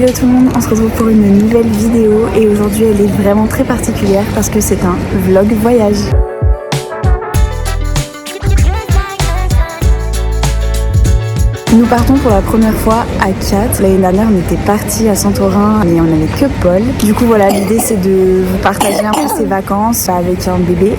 Hello tout le monde, on se retrouve pour une nouvelle vidéo et aujourd'hui elle est vraiment très particulière parce que c'est un vlog voyage. Nous partons pour la première fois à 4. L'année dernière, on était partis à Santorin mais on n'avait que Paul. Du coup, voilà, l'idée c'est de vous partager un peu ses vacances avec un bébé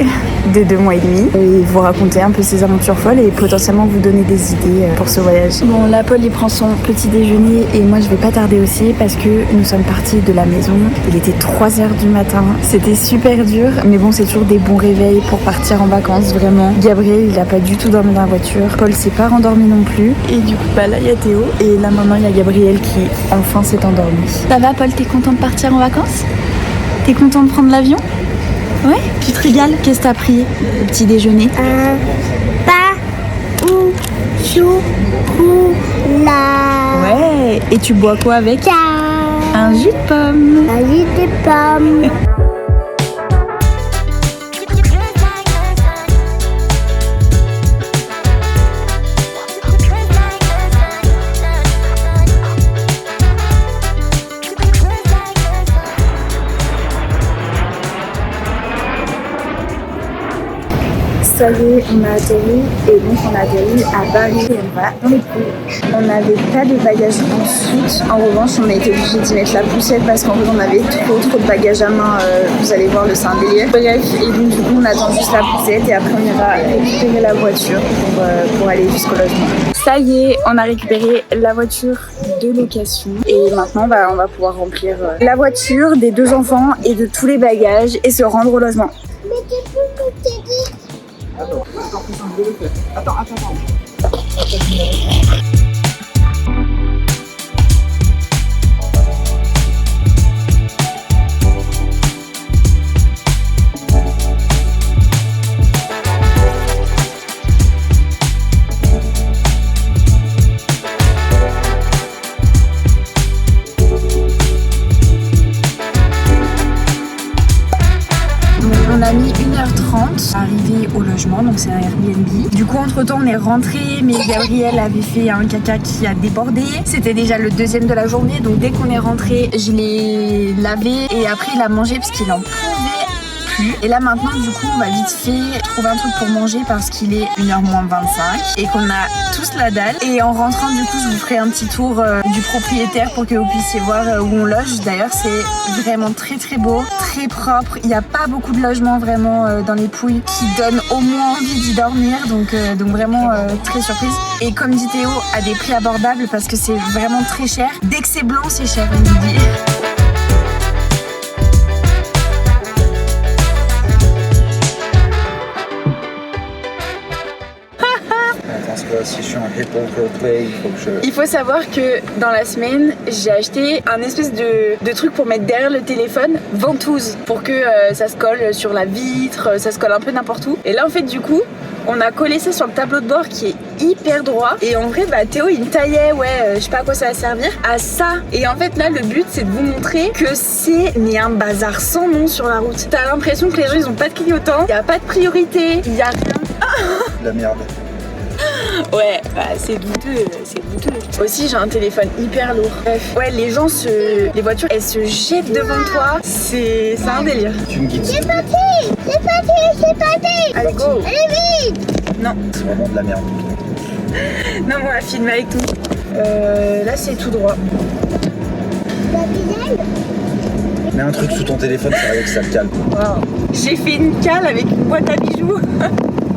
de 2 mois et demi et vous raconter un peu ses aventures folles et potentiellement vous donner des idées pour ce voyage. Bon, là, Paul il prend son petit déjeuner et moi je vais pas tarder aussi parce que nous sommes partis de la maison. Il était 3h du matin. C'était super dur, mais bon, c'est toujours des bons réveils pour partir en vacances, vraiment. Gabriel, il a pas du tout dormi dans la voiture. Paul s'est pas rendormi non plus. Et du coup, bah là il y a Théo et là maintenant il y a Gabriel qui enfin s'est endormi. Ça va Paul, t'es content de partir en vacances? T'es content de prendre l'avion? Ouais? Tu te régales? Qu'est-ce que t'as pris au petit déjeuner? Chocolat. Ouais, et tu bois quoi avec? Un jus de pomme. Un jus de pomme. Ça y est, on a atterri et donc on a atterri à Bali et on va dans les poules. On n'avait pas de bagages en soute. En revanche, on a été obligé d'y mettre la poussette parce qu'en fait on avait trop de bagages à main. Vous allez voir, c'est un délire. Bref, et donc du coup on attend juste la poussette et après on ira récupérer la voiture pour aller jusqu'au logement. Ça y est, on a récupéré la voiture de location et maintenant on va pouvoir remplir la voiture des 2 enfants et de tous les bagages et se rendre au logement. Mais tu peux me t'aider. Attends. On a mis 1h30 à arriver au logement, donc c'est un Airbnb. Du coup, entre temps, on est rentré, mais Gabriel avait fait un caca qui a débordé. C'était déjà le 2e de la journée, donc dès qu'on est rentré, je l'ai lavé et après il a mangé parce qu'il en pouvait plus. Et là maintenant, du coup, on va vite fait trouver un truc pour manger parce qu'il est 1h moins 25 et qu'on a tous la dalle. Et en rentrant, du coup, je vous ferai un petit tour du propriétaire pour que vous puissiez voir où on loge. D'ailleurs, c'est vraiment très beau, très propre. Il n'y a pas beaucoup de logements vraiment dans les Pouilles qui donnent au moins envie d'y dormir. Donc vraiment très surprise. Et comme dit Théo, à des prix abordables parce que c'est vraiment très cher. Dès que c'est blanc, c'est cher, il me dit. Si je suis en hip-hop play, il faut que je... Il faut savoir que dans la semaine, j'ai acheté un espèce de truc pour mettre derrière le téléphone, ventouse, pour que ça se colle sur la vitre, ça se colle un peu n'importe où. Et là en fait du coup, on a collé ça sur le tableau de bord qui est hyper droit. Et en vrai, Théo il me taillait, je sais pas à quoi ça va servir, à ça. Et en fait là, le but c'est de vous montrer que c'est un bazar sans nom sur la route. T'as l'impression que les gens ils ont pas de clignotant, y a pas de priorité, y a rien. La merde. Ouais, c'est douteux, Aussi, j'ai un téléphone hyper lourd. Bref, les voitures, elles se jettent devant toi. C'est un délire. Tu me guides. C'est parti. Allez, go. Allez vite. Non. C'est vraiment de la merde. Non, on va filmer avec tout. Là, c'est tout droit. Mets un truc sous ton téléphone, ça va que ça te calme. Wow. J'ai fait une cale avec une boîte à bijoux.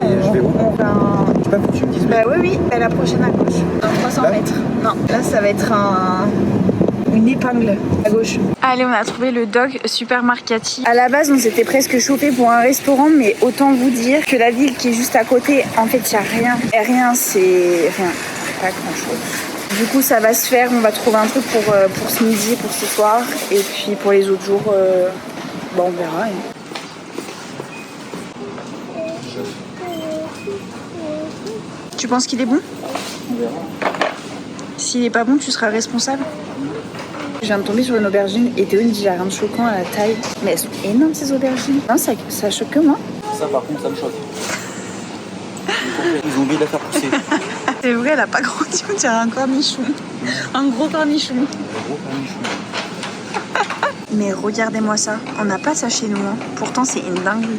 Et je vais où? On va Je sais pas, faut que tu me dises. oui, à la prochaine à gauche. Dans 300 Là mètres. Non, là ça va être une épingle à gauche. Allez, on a trouvé le Dog Supermarkati. À la base, on s'était presque chauffé pour un restaurant, mais autant vous dire que la ville qui est juste à côté, en fait, il n'y a rien. Et rien, c'est rien. Pas grand chose. Du coup, ça va se faire. On va trouver un truc pour ce midi, pour ce soir. Et puis pour les autres jours, on verra. Tu penses qu'il est bon? On verra. S'il est pas bon, tu seras responsable. Je viens de tomber sur une aubergine et Théo il dit j'ai rien de choquant à la taille. Mais elles sont énormes ces aubergines. Non, ça choque que moi. Ça par contre, ça me choque. Ils ont oublié de la faire pousser. C'est vrai, elle a pas grandi, on dirait un cornichon. Un gros cornichon. Mais regardez-moi ça, on n'a pas ça chez nous, hein. Pourtant c'est une dinguerie.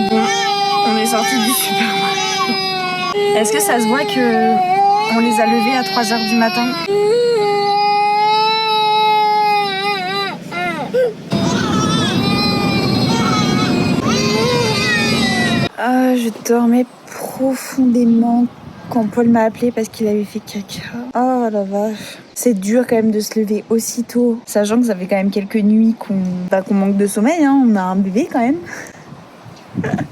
Bon, on est sorti du supermarché. Est-ce que ça se voit que on les a levés à 3h du matin? Ah, je dormais profondément quand Paul m'a appelé parce qu'il avait fait caca. Oh la vache. C'est dur quand même de se lever aussitôt, sachant que ça fait quand même quelques nuits qu'on manque de sommeil, hein. On a un bébé quand même.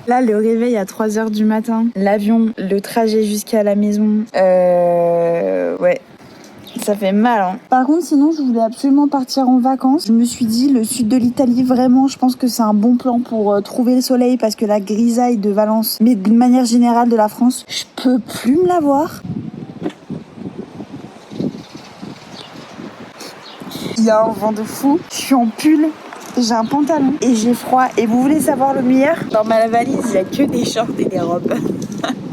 Là, le réveil à 3h du matin, l'avion, le trajet jusqu'à la maison, ouais. Ça fait mal, hein. Par contre, sinon, je voulais absolument partir en vacances. Je me suis dit, le sud de l'Italie, vraiment, je pense que c'est un bon plan pour trouver le soleil parce que la grisaille de Valence, mais d'une manière générale de la France, je peux plus me la voir. Il y a un vent de fou. Je suis en pull, j'ai un pantalon et j'ai froid. Et vous voulez savoir le meilleur? Dans ma valise, il n'y a que des shorts et des robes.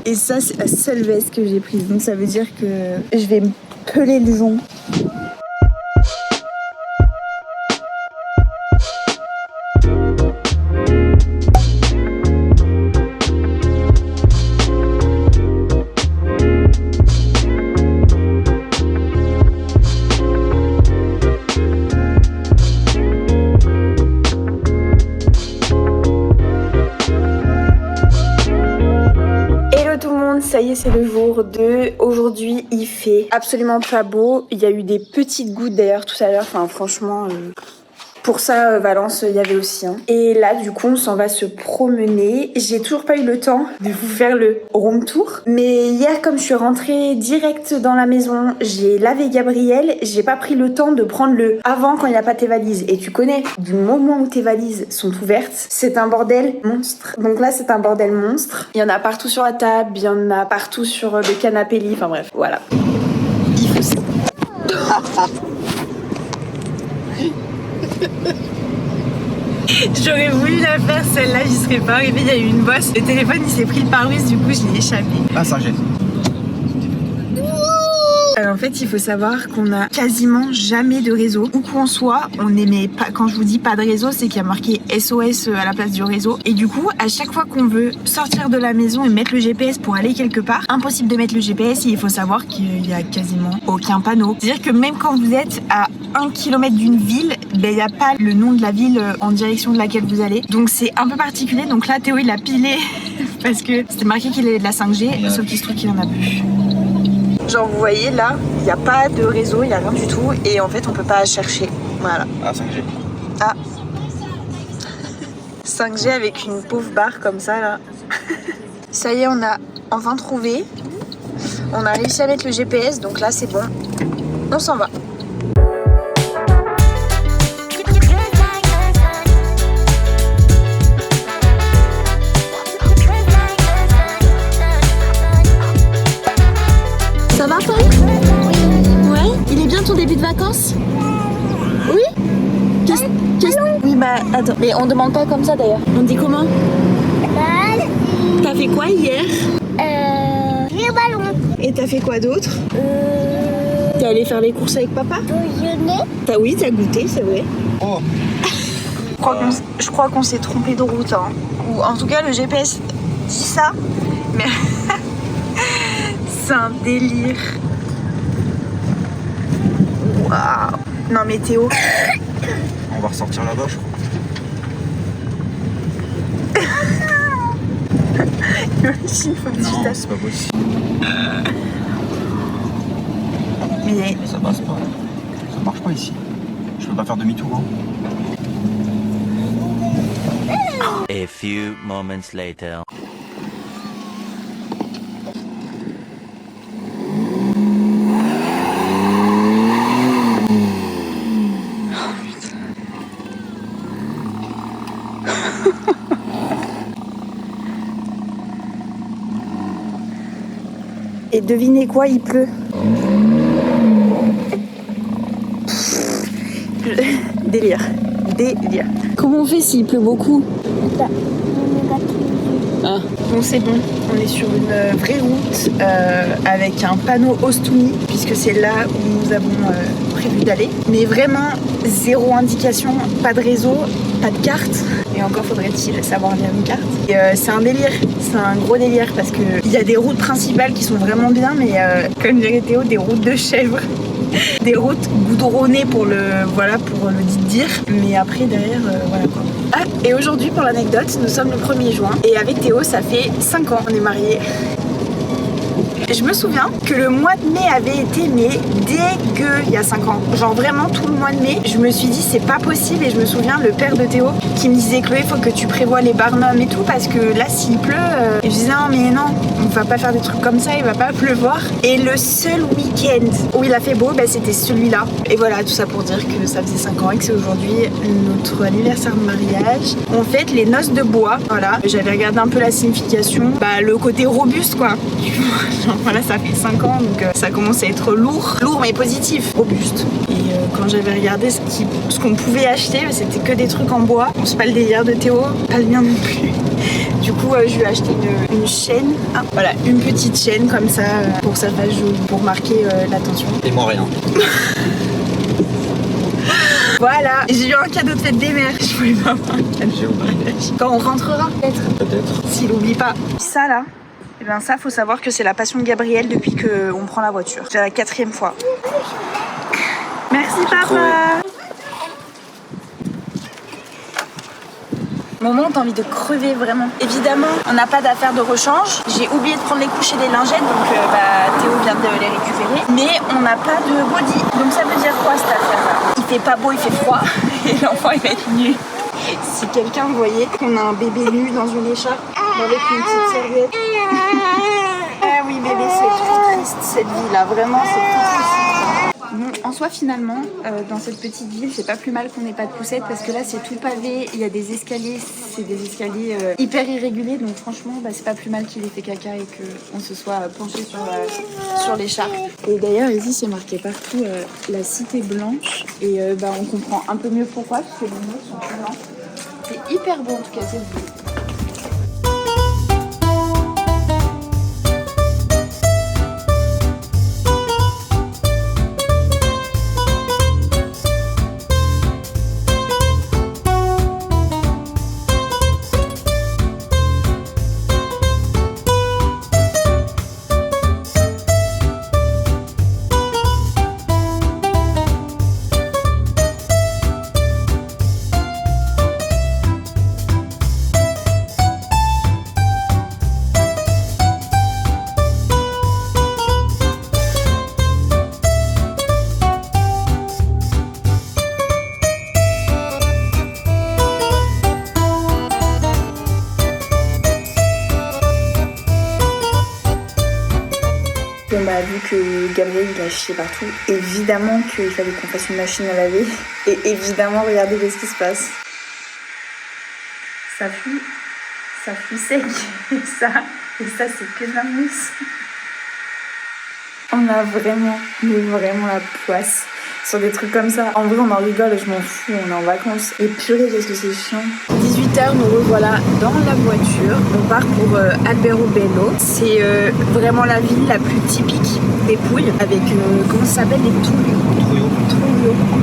Et ça, c'est la seule veste que j'ai prise. Donc ça veut dire que je vais me peler les ongles. Ça y est, c'est le jour 2. Aujourd'hui, il fait absolument pas beau. Il y a eu des petites gouttes d'ailleurs tout à l'heure. Enfin, franchement, pour ça, Valence, il y avait aussi. Hein. Et là, du coup, on s'en va se promener. J'ai toujours pas eu le temps de vous faire le room tour. Mais hier, comme je suis rentrée direct dans la maison, j'ai lavé Gabriel. J'ai pas pris le temps de prendre le avant quand il n'y a pas tes valises. Et tu connais, du moment où tes valises sont ouvertes, c'est un bordel monstre. Donc là, c'est un bordel monstre. Il y en a partout sur la table, il y en a partout sur le canapé lit. Enfin bref, voilà. Il faut ça. J'aurais voulu la faire celle-là, j'y serais pas arrivée, il y a eu une bosse. Le téléphone il s'est pris le pare-brise, du coup je l'ai échappé. Ah, ça jette. Alors en fait, il faut savoir qu'on a quasiment jamais de réseau. Où qu'on soit, on n'aimait pas. Quand je vous dis pas de réseau, c'est qu'il y a marqué SOS à la place du réseau. Et du coup, à chaque fois qu'on veut sortir de la maison et mettre le GPS pour aller quelque part, impossible de mettre le GPS et il faut savoir qu'il y a quasiment aucun panneau. C'est-à-dire que même quand vous êtes à 1 km d'une ville, ben, il n'y a pas le nom de la ville en direction de laquelle vous allez. Donc c'est un peu particulier. Donc là, Théo, il a pilé parce que c'était marqué qu'il avait de la 5G, sauf qu'il se trouve qu'il en a plus. Genre vous voyez là, il n'y a pas de réseau, il n'y a rien du tout et en fait on peut pas chercher. Voilà. Ah, 5G. Ah 5G avec une pauvre barre comme ça là. Ça y est, on a enfin trouvé. On a réussi à mettre le GPS, donc là c'est bon. On s'en va. Ça va Paul? Ouais. Il est bien ton début de vacances? Oui. Oui bah attends, mais on demande pas comme ça d'ailleurs. On dit comment? T'as fait quoi hier? Le ballon. Et t'as fait quoi d'autre? T'es allé faire les courses avec papa? Déjeuner. Oui, t'as goûté, c'est vrai. Oh. Je crois qu'on s'est trompé de route, hein. Ou en tout cas le GPS dit ça, mais c'est un délire. Waouh. Non mais Théo. On va ressortir là-bas, je crois. Imagine, faut que tu Non, tapes. c'est pas possible. Mais Ça passe pas. Ça marche pas ici. Je peux pas faire demi-tour. Hein. A few moments later. Et devinez quoi, il pleut. Délire. délire. Comment on fait s'il pleut beaucoup? Ah. Bon, c'est bon, on est sur une vraie route avec un panneau Ostuni puisque c'est là où nous avons prévu d'aller. Mais vraiment zéro indication, pas de réseau, pas de carte. Et encore faudrait-il savoir lire une carte. Et c'est un délire, c'est un gros délire parce qu'il y a des routes principales qui sont vraiment bien, mais comme dirait Théo, des routes de chèvres. Des routes goudronnées pour le dire, mais après derrière voilà quoi. Ah, et aujourd'hui pour l'anecdote, nous sommes le 1er juin et avec Théo ça fait 5 ans qu'on est mariés. Je me souviens que le mois de mai avait été mais dégueu il y a 5 ans. Genre vraiment tout le mois de mai, je me suis dit c'est pas possible et je me souviens le père de Théo qui me disait Chloé faut que tu prévois les barnums et tout parce que là s'il pleut, et je disais non mais non, on va pas faire des trucs comme ça, il va pas pleuvoir. Et le seul week-end où il a fait beau, c'était celui-là. Et voilà, tout ça pour dire que ça faisait 5 ans et que c'est aujourd'hui notre anniversaire de mariage. On fête les noces de bois, voilà. J'avais regardé un peu la signification, le côté robuste quoi. Voilà, ça fait 5 ans donc ça commence à être lourd mais positif, robuste. Et quand j'avais regardé ce qu'on pouvait acheter, c'était que des trucs en bois. Bon, c'est pas le délire de Théo, pas le mien non plus. Du coup, je lui ai acheté une chaîne, voilà, une petite chaîne comme ça pour que ça fasse joli, pour marquer l'attention. Et moi rien. Voilà, j'ai eu un cadeau de fête des mères. Je voulais pas avoir un cadeau. Quand on rentrera, peut-être. S'il oublie pas. Ça là. Et bien ça, faut savoir que c'est la passion de Gabriel depuis qu'on prend la voiture. C'est la 4e fois. Merci papa. Moment où t'as envie de crever vraiment. Évidemment, on n'a pas d'affaire de rechange. J'ai oublié de prendre les couches et les lingettes, donc Théo vient de les récupérer. Mais on n'a pas de body. Donc ça veut dire quoi cette affaire-là? Il fait pas beau, il fait froid. Et l'enfant il va être nu. Si quelqu'un voyait qu'on a un bébé nu dans une écharpe, avec une petite serviette. Ah oui bébé, c'est trop triste cette vie là, vraiment c'est tout triste. Bon, en soi finalement, dans cette petite ville, c'est pas plus mal qu'on n'ait pas de poussette parce que là c'est tout pavé, il y a des escaliers, c'est des escaliers hyper irréguliers, donc franchement c'est pas plus mal qu'il ait fait caca et qu'on se soit penché sur l'écharpe. Et d'ailleurs ici c'est marqué partout la cité blanche et on comprend un peu mieux pourquoi, parce que les murs sont tout blancs. C'est hyper beau en tout cas cette ville. Vu que Gabriel il a chié partout, évidemment qu'il fallait qu'on fasse une machine à laver. Et évidemment, regardez ce qui se passe. Ça fuit sec. Et ça c'est que de la mousse. On a vraiment la poisse sur des trucs comme ça. En vrai, on en rigole, je m'en fous, on est en vacances. Et purée, qu'est-ce que c'est chiant. 18h, nous revoilà dans la voiture. On part pour Alberobello. C'est vraiment la ville la plus typique des Pouilles, avec, comment ça s'appelle, les Trouillots.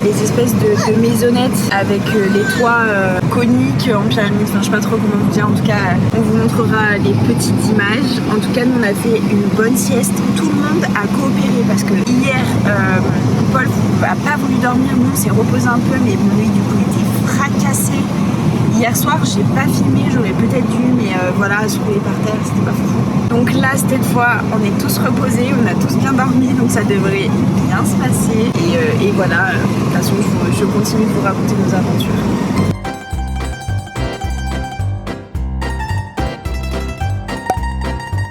Des espèces de maisonnettes avec les toits coniques en pyramide. Enfin, je sais pas trop comment vous dire. En tout cas, on vous montrera les petites images. En tout cas, nous, on a fait une bonne sieste. Tout le monde a coopéré parce que hier, Paul n'a pas voulu dormir. Nous, on s'est reposé un peu, mais mon œil, du coup, était fracassé. Hier soir, j'ai pas filmé, j'aurais peut-être dû, mais voilà, se rouler par terre, c'était pas fou. Donc là, cette fois, on est tous reposés, on a tous bien dormi, donc ça devrait bien se passer. Et voilà, de toute façon, je continue de vous raconter nos aventures.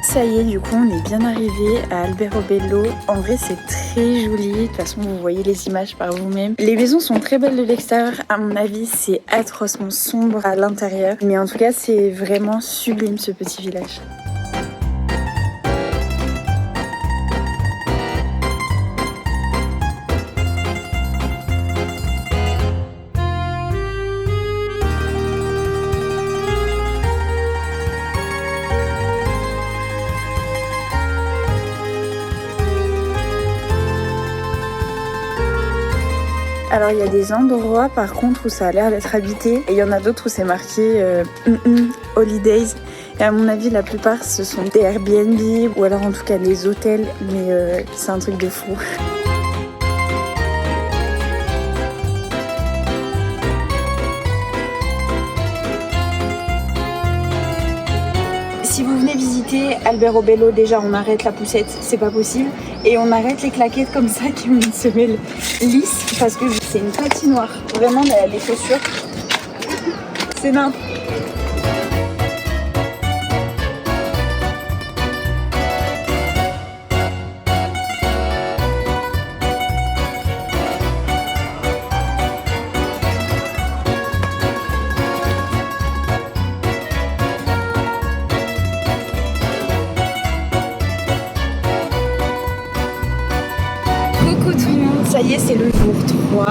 Ça y est, du coup, on est bien arrivé à Alberobello. En vrai, c'est très joli. De toute façon, vous voyez les images par vous-même. Les maisons sont très belles de l'extérieur. À mon avis, c'est atrocement sombre à l'intérieur. Mais en tout cas, c'est vraiment sublime ce petit village. Alors il y a des endroits par contre où ça a l'air d'être habité et il y en a d'autres où c'est marqué Holidays. Et à mon avis la plupart ce sont des Airbnb ou alors en tout cas des hôtels, mais c'est un truc de fou. Si vous venez visiter Alberobello, déjà on arrête la poussette, c'est pas possible. Et on arrête les claquettes comme ça qui ont une semelle lisse parce que c'est une patinoire. Vraiment, les chaussures, c'est n'importe. Ça y est, c'est le jour 3.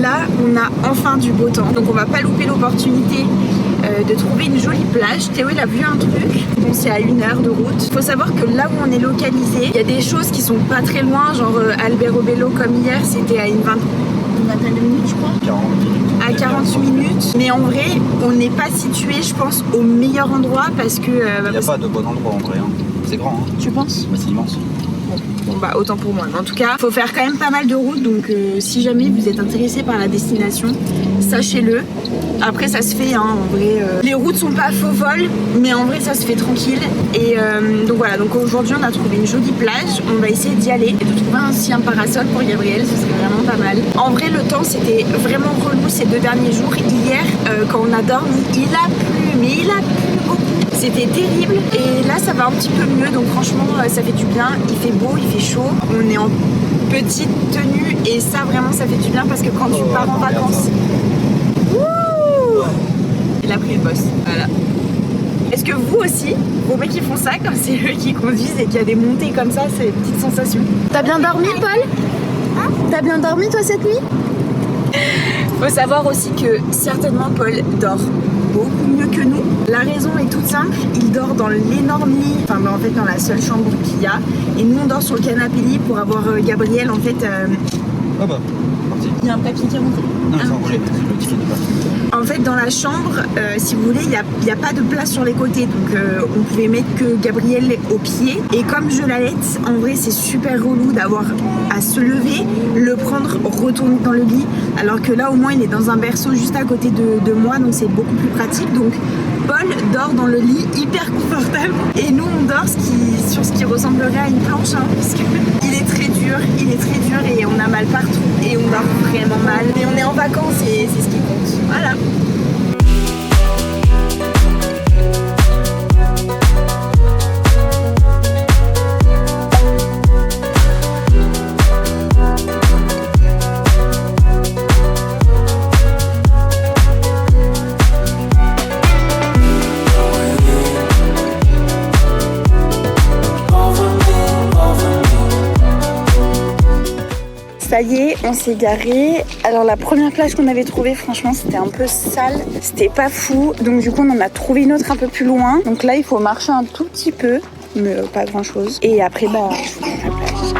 Là, on a enfin du beau temps. Donc on va pas louper l'opportunité de trouver une jolie plage. Théo, il a vu un truc. Bon, c'est à 1 heure de route. Faut savoir que là où on est localisé, il y a des choses qui sont pas très loin. Genre Alberobello comme hier, c'était à une vingtaine de minutes, je crois. 40 minutes. À 48 minutes. Mais en vrai, on n'est pas situé, je pense, au meilleur endroit parce que... Il n'y a pas de bon endroit en vrai. Hein. C'est grand. Hein. Tu penses? Bah, c'est immense. Bon bah autant pour moi, mais en tout cas faut faire quand même pas mal de routes, donc si jamais vous êtes intéressé par la destination, sachez-le. Après ça se fait hein, en vrai, les routes sont pas à faux vol, mais en vrai ça se fait tranquille. Et donc voilà, donc aujourd'hui on a trouvé une jolie plage, on va essayer d'y aller et de trouver aussi un parasol pour Gabriel, ce serait vraiment pas mal. En vrai le temps c'était vraiment relou ces 2 derniers jours. Hier quand on a dormi, il a plu, mais il a plu beaucoup. C'était terrible et là ça va un petit peu mieux, donc franchement ça fait du bien, il fait beau, il fait chaud, on est en petite tenue et ça vraiment ça fait du bien parce que quand tu pars en vacances, il a pris le boss, voilà. Est-ce que vous aussi, vos mecs qui font ça quand c'est eux qui conduisent et qu'il y a des montées comme ça, c'est une petite sensation? T'as bien dormi Paul? Hein? T'as bien dormi toi cette nuit? Faut savoir aussi que certainement Paul dort beaucoup mieux que nous. La raison est toute simple, il dort dans l'énorme lit, enfin en fait dans la seule chambre qu'il y a, et nous on dort sur le canapé lit pour avoir Gabriel en fait. Ah bah, parti. Il y a un papier qui est rentré. Non, c'est envolé, c'est le ticket de papier. En fait dans la chambre, si vous voulez, il n'y a pas de place sur les côtés, donc on pouvait mettre que Gabriel au pied, et comme je l'allaite, en vrai c'est super relou d'avoir à se lever, le prendre, retourner dans le lit, alors que là au moins il est dans un berceau juste à côté de moi, donc c'est beaucoup plus pratique. Donc Paul dort dans le lit hyper confortable et nous on dort sur ce qui ressemblerait à une planche hein, parce qu'il est très dur et on a mal partout et on dort vraiment mal, mais on est en vacances et c'est ce qui compte, voilà. Ça y est, on s'est garé. Alors la première plage qu'on avait trouvée, franchement, c'était un peu sale. C'était pas fou. Donc du coup, on en a trouvé une autre un peu plus loin. Donc là, il faut marcher un tout petit peu, mais pas grand chose. Et après, bah, je vous montre la plage.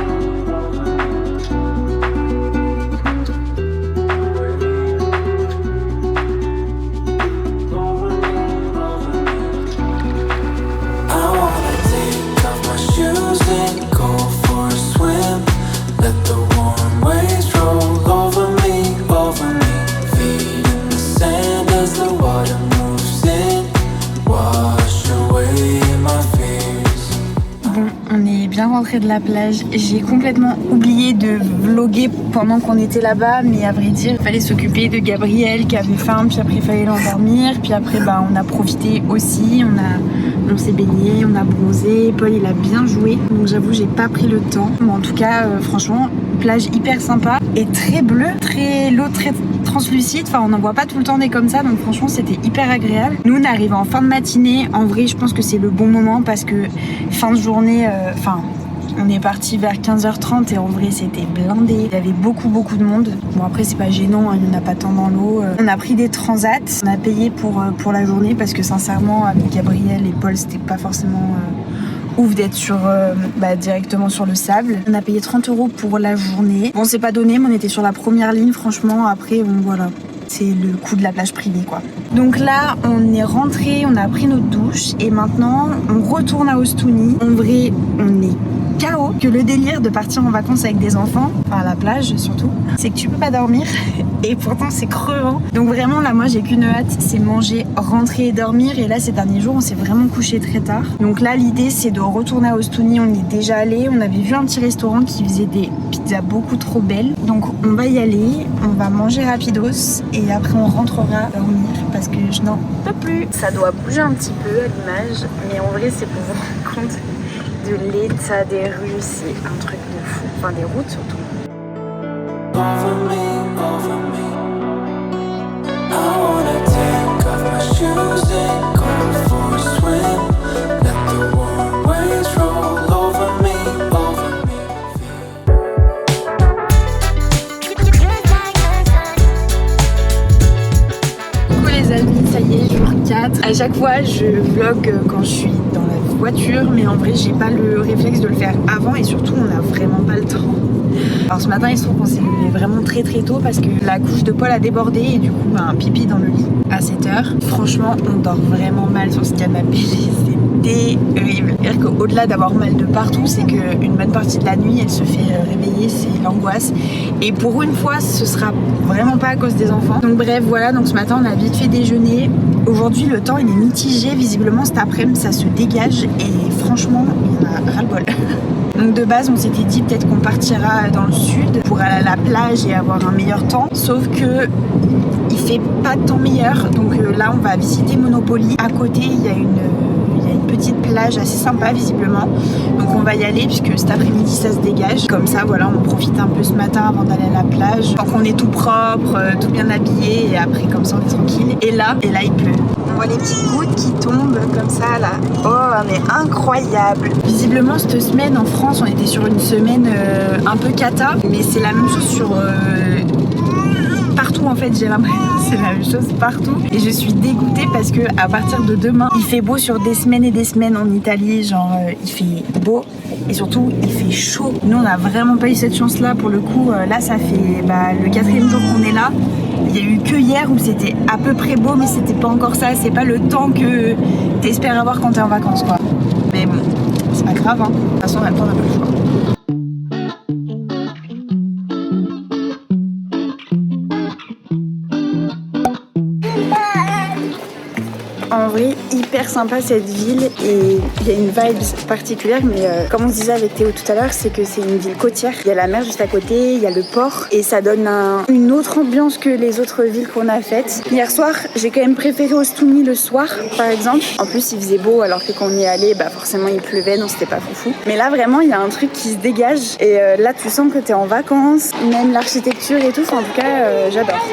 De la plage, j'ai complètement oublié de vlogger pendant qu'on était là-bas, mais à vrai dire, il fallait s'occuper de Gabriel qui avait faim, puis après il fallait l'endormir, puis après bah, on a profité aussi, on s'est baigné, on a bronzé, Paul il a bien joué, donc j'avoue j'ai pas pris le temps, mais en tout cas franchement plage hyper sympa et très bleue, l'eau très translucide, enfin on n'en voit pas tout le temps des comme ça, donc franchement c'était hyper agréable. Nous on est arrivé en fin de matinée, en vrai je pense que c'est le bon moment parce que fin de journée, on est parti vers 15h30 et en vrai c'était blindé. Il y avait beaucoup de monde. Bon après c'est pas gênant, il n'y en a pas tant dans l'eau. On a pris des transats, on a payé pour la journée parce que sincèrement avec Gabriel et Paul c'était pas forcément ouf d'être directement sur le sable. On a payé 30 € pour la journée. Bon, c'est pas donné, mais on était sur la première ligne, franchement. Après, voilà. C'est le coût de la plage privée, quoi. Donc là, on est rentré, on a pris notre douche et maintenant, on retourne à Ostuni. En vrai, on est KO. Que le délire de partir en vacances avec des enfants, enfin à la plage surtout, c'est que tu peux pas dormir et pourtant c'est crevant. Donc vraiment là, moi j'ai qu'une hâte, c'est manger, rentrer et dormir. Et là, ces derniers jours, on s'est vraiment couché très tard. Donc là, l'idée c'est de retourner à Ostuni. On y est déjà allé, on avait vu un petit restaurant qui faisait des pizzas beaucoup trop belles. Donc on va y aller, on va manger rapidos et après on rentrera dormir parce que je n'en peux plus. Ça doit bouger un petit peu à l'image, mais en vrai c'est pour vous rendre compte de l'état des rues, c'est un truc de fou. Enfin des routes surtout. Over me. I wanna take off my shoes and go for a swim. Let the warm waves roll over me. Coucou les amis, ça y est, jour 4. À chaque fois, je vlog quand je suis dans la voiture, mais en vrai, j'ai pas le réflexe de le faire avant et surtout, on a vraiment pas le temps. Alors ce matin, il se trouve qu'on s'est levé vraiment très tôt parce que la couche de Paul a débordé et du coup, pipi dans le lit à 7h. Franchement, on dort vraiment mal sur ce canapé. C'est terrible. C'est-à-dire qu'au-delà d'avoir mal de partout, c'est qu'une bonne partie de la nuit, elle se fait réveiller, c'est l'angoisse. Et pour une fois, ce sera vraiment pas à cause des enfants. Donc bref, voilà, donc ce matin, on a vite fait déjeuner. Aujourd'hui, le temps, il est mitigé. Visiblement, cet après-midi, ça se dégage et franchement, il y en a ras-le-bol. Donc de base, on s'était dit peut-être qu'on partira dans le sud pour aller à la plage et avoir un meilleur temps. Sauf que il fait pas de temps meilleur. Donc là, on va visiter Monopoly. À côté, il y a une petite plage assez sympa visiblement. Donc on va y aller puisque cet après-midi, ça se dégage. Comme ça, voilà, on profite un peu ce matin avant d'aller à la plage. Tant qu'on est tout propre, tout bien habillé et après comme ça, on est tranquille. Et là, il pleut. On voit les petites gouttes qui tombent comme ça là. Oh mais incroyable. Visiblement cette semaine en France on était sur une semaine un peu cata. Mais c'est la même chose sur partout en fait, j'ai l'impression que c'est la même chose partout. Et je suis dégoûtée parce que à partir de demain il fait beau sur des semaines et des semaines en Italie. Genre il fait beau et surtout il fait chaud. Nous on a vraiment pas eu cette chance là pour le coup. Là ça fait le 4e jour qu'on est là. Il y a eu que hier où c'était à peu près beau, mais c'était pas encore ça. C'est pas le temps que t'espères avoir quand t'es en vacances, quoi. Mais bon, c'est pas grave, hein. De toute façon, en même temps, on n'a pas le choix. En vrai, hyper sympa cette ville et il y a une vibe particulière, mais comme on disait avec Théo tout à l'heure, c'est que c'est une ville côtière. Il y a la mer juste à côté, il y a le port et ça donne une autre ambiance que les autres villes qu'on a faites. Hier soir, j'ai quand même préféré Ostuni le soir, par exemple. En plus, il faisait beau alors que quand on y est allé, forcément il pleuvait, donc c'était pas foufou. Mais là, vraiment, il y a un truc qui se dégage et là, tu sens que t'es en vacances, même l'architecture et tout. Enfin, en tout cas, j'adore.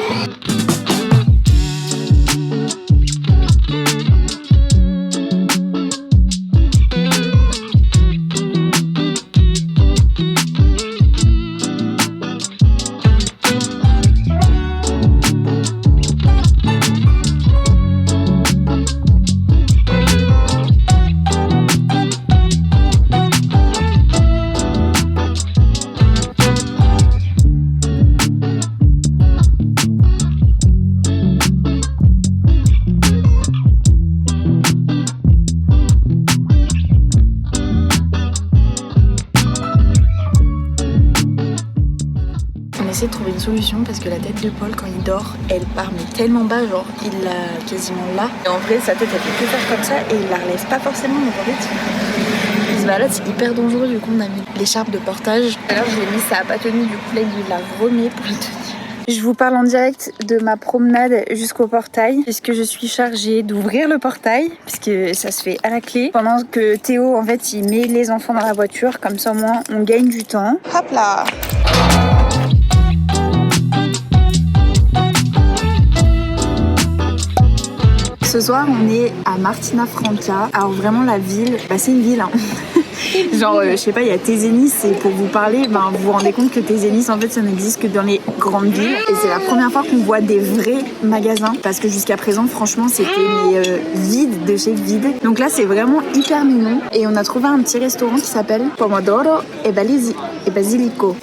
De trouver une solution parce que la tête de Paul quand il dort elle part mais tellement bas, genre il l'a quasiment là et en vrai sa tête elle fait que faire comme ça et il la relève pas forcément, donc en fait il se balade, c'est hyper dangereux. Du coup on a mis l'écharpe de portage, alors je l'ai mis, ça a pas tenu, du coup là il la remet pour le tenir. Je vous parle en direct de ma promenade jusqu'au portail puisque je suis chargée d'ouvrir le portail puisque ça se fait à la clé pendant que Théo en fait il met les enfants dans la voiture, comme ça au moins on gagne du temps. Hop là. Ce soir, on est à Martina Franca. Alors vraiment, la ville, c'est une ville. Hein. Genre, je sais pas, il y a Tézénis, et pour vous parler, ben, vous vous rendez compte que Tézénis, en fait, ça n'existe que dans les grandes villes. Et c'est la première fois qu'on voit des vrais magasins, parce que jusqu'à présent, franchement, c'était vide de chez vide. Donc là, c'est vraiment hyper mignon. Et on a trouvé un petit restaurant qui s'appelle Pomodoro et Basilico.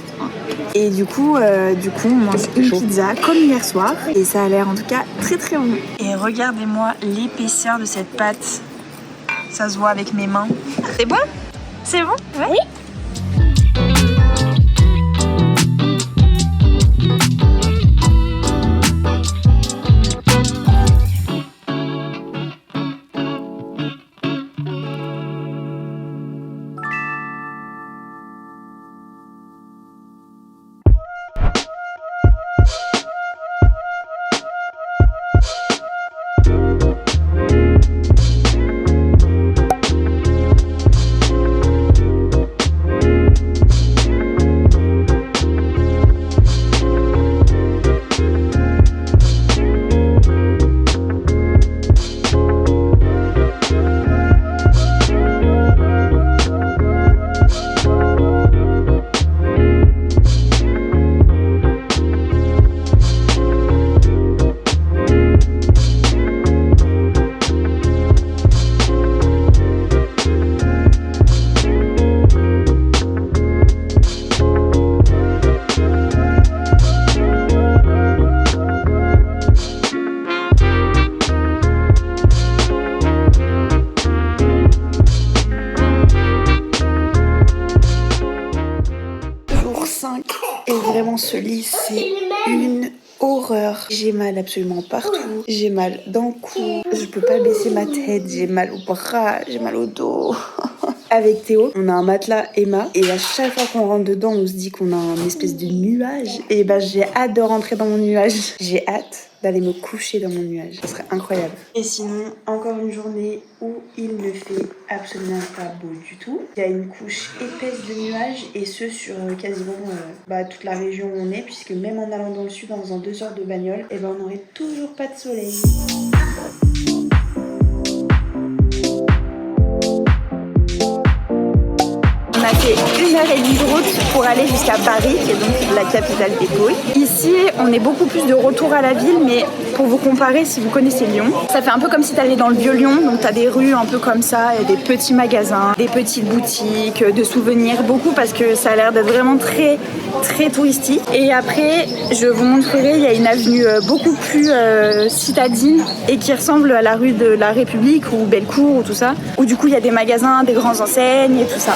Et du coup, on mange une pizza comme hier soir. Et ça a l'air en tout cas très très bon. Et regardez-moi l'épaisseur de cette pâte. Ça se voit avec mes mains. C'est bon? C'est bon? Ouais. Oui. Et vraiment ce lit c'est une horreur. J'ai mal absolument partout. J'ai mal dans le cou. Je peux pas baisser ma tête. J'ai mal au bras. J'ai mal au dos. Avec Théo, on a un matelas Emma. Et à chaque fois qu'on rentre dedans, on se dit qu'on a un espèce de nuage. Et bah j'ai hâte de rentrer dans mon nuage. J'ai hâte d'aller me coucher dans mon nuage. Ça serait incroyable. Et sinon, encore une journée où il ne fait absolument pas beau du tout. Il y a une couche épaisse de nuages et ce sur quasiment toute la région où on est, puisque même en allant dans le sud en faisant 2 heures de bagnole, et ben on n'aurait toujours pas de soleil. On a fait 1h30 de route pour aller jusqu'à Paris, qui est donc la capitale des Pouilles. Ici, on est beaucoup plus de retour à la ville, mais pour vous comparer, si vous connaissez Lyon, ça fait un peu comme si t'allais dans le vieux Lyon, donc t'as des rues un peu comme ça, et des petits magasins, des petites boutiques, de souvenirs, beaucoup parce que ça a l'air d'être vraiment très très touristique. Et après, je vous montrerai, il y a une avenue beaucoup plus citadine et qui ressemble à la rue de la République ou Bellecour ou tout ça, où du coup il y a des magasins, des grandes enseignes et tout ça.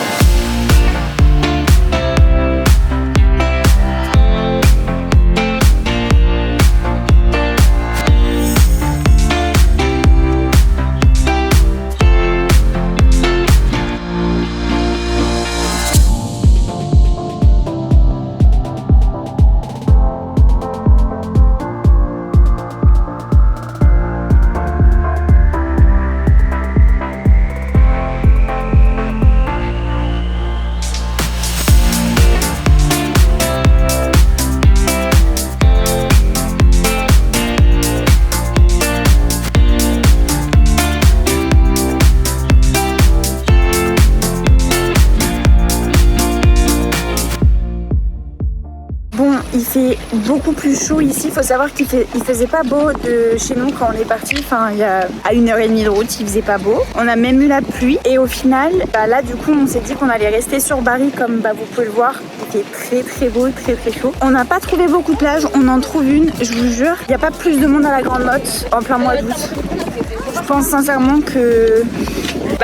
Il fait beaucoup plus chaud ici. Il faut savoir qu'il faisait pas beau de chez nous quand on est parti. Enfin, il y a à 1h30 de route, il faisait pas beau. On a même eu la pluie. Et au final, là, du coup, on s'est dit qu'on allait rester sur Bari. Comme vous pouvez le voir, il fait très très beau, très très chaud. On n'a pas trouvé beaucoup de plages. On en trouve une, je vous jure. Il n'y a pas plus de monde à la Grande Motte en plein mois d'août. Je pense sincèrement que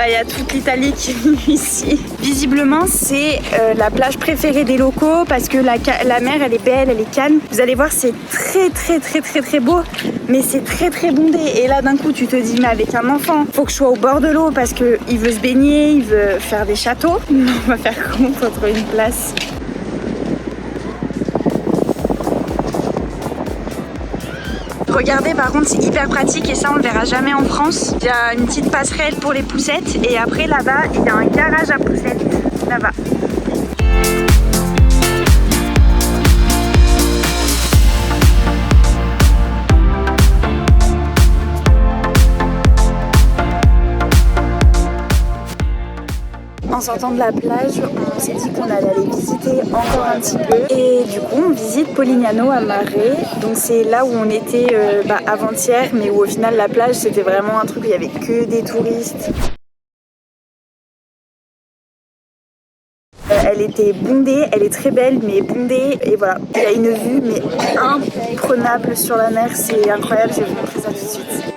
il y a toute l'Italie qui est ici. Visiblement, c'est la plage préférée des locaux parce que la mer, elle est belle, elle est calme. Vous allez voir, c'est très très très très très beau, mais c'est très très bondé. Et là, d'un coup, tu te dis, mais avec un enfant, faut que je sois au bord de l'eau parce qu'il veut se baigner, il veut faire des châteaux. On va faire comment pour trouver une place? Regardez, par contre, c'est hyper pratique et ça, on le verra jamais en France. Il y a une petite passerelle pour les poussettes et après, là-bas, il y a un garage à poussettes. Là-bas. En sortant de la plage, on s'est dit qu'on allait aller visiter encore un petit peu. Et du coup, on visite Polignano à Marais. Donc c'est là où on était avant-hier, mais où au final la plage c'était vraiment un truc où il y avait que des touristes. Elle était bondée, elle est très belle mais bondée et voilà, il y a une vue mais imprenable sur la mer, c'est incroyable, je vais vous montrer ça tout de suite.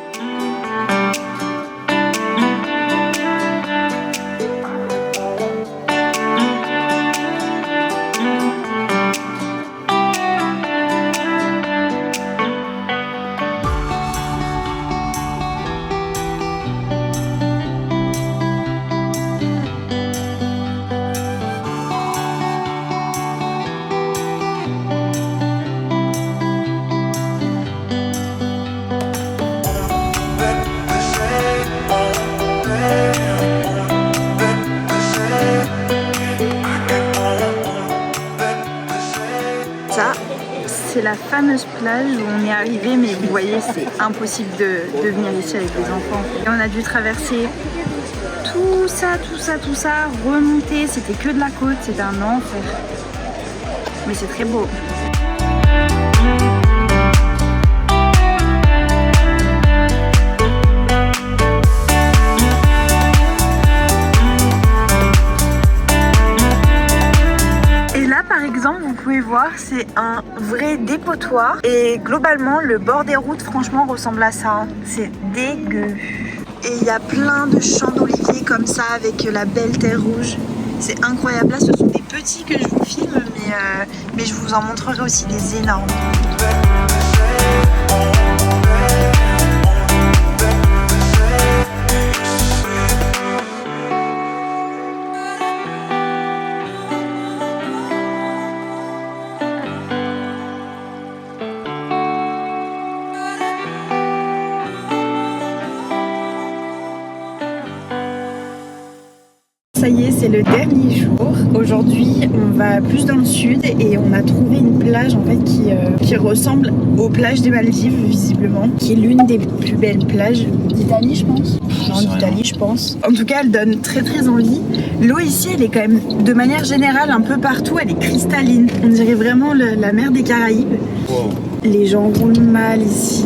C'est la fameuse plage où on est arrivé, mais vous voyez c'est impossible de venir ici avec les enfants. Et on a dû traverser tout ça, remonter, c'était que de la côte, c'était un enfer. Mais c'est très beau. Vous pouvez voir, c'est un vrai dépotoir et globalement le bord des routes franchement ressemble à ça, c'est dégueu. Et il y a plein de champs d'oliviers comme ça avec la belle terre rouge, c'est incroyable. Là ce sont des petits que je vous filme mais je vous en montrerai aussi des énormes. Ça y est, c'est le dernier jour. Aujourd'hui, on va plus dans le sud et on a trouvé une plage en fait qui ressemble aux plages des Maldives visiblement, qui est l'une des plus belles plages d'Italie, je pense. Non, d'Italie, je pense. En tout cas, elle donne très envie. L'eau ici, elle est quand même, de manière générale, un peu partout, elle est cristalline. On dirait vraiment la mer des Caraïbes. Wow. Les gens roulent mal ici,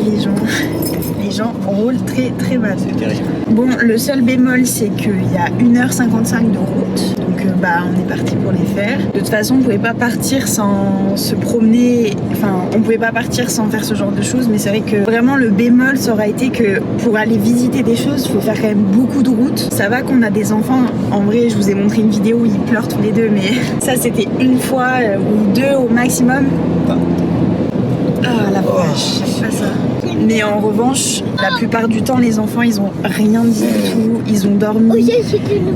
les gens roulent très mal. C'est terrible. Bon, le seul bémol, c'est qu'il y a 1h55 de route. Donc on est parti pour les faire. De toute façon, on pouvait pas partir sans se promener. Enfin, on pouvait pas partir sans faire ce genre de choses. Mais c'est vrai que vraiment le bémol, ça aura été que pour aller visiter des choses, il faut faire quand même beaucoup de route. Ça va qu'on a des enfants. En vrai, je vous ai montré une vidéo où ils pleurent tous les deux. Mais ça, c'était une fois ou deux au maximum. Ah la vache, j'aime pas ça. Mais en revanche, la plupart du temps, les enfants, ils ont rien dit du tout. Ils ont dormi.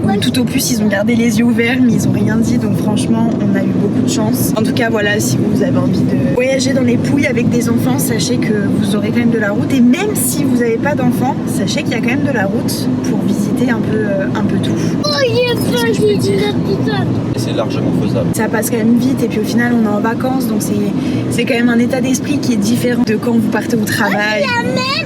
Ou tout au plus, ils ont gardé les yeux ouverts, mais ils ont rien dit. Donc franchement, on a eu beaucoup de chance. En tout cas, voilà, si vous avez envie de voyager dans les Pouilles avec des enfants, sachez que vous aurez quand même de la route. Et même si vous n'avez pas d'enfants, sachez qu'il y a quand même de la route pour visiter un peu tout. Et c'est largement faisable. Ça passe quand même vite et puis au final, on est en vacances. Donc c'est quand même un état d'esprit qui est différent de quand vous partez au travail.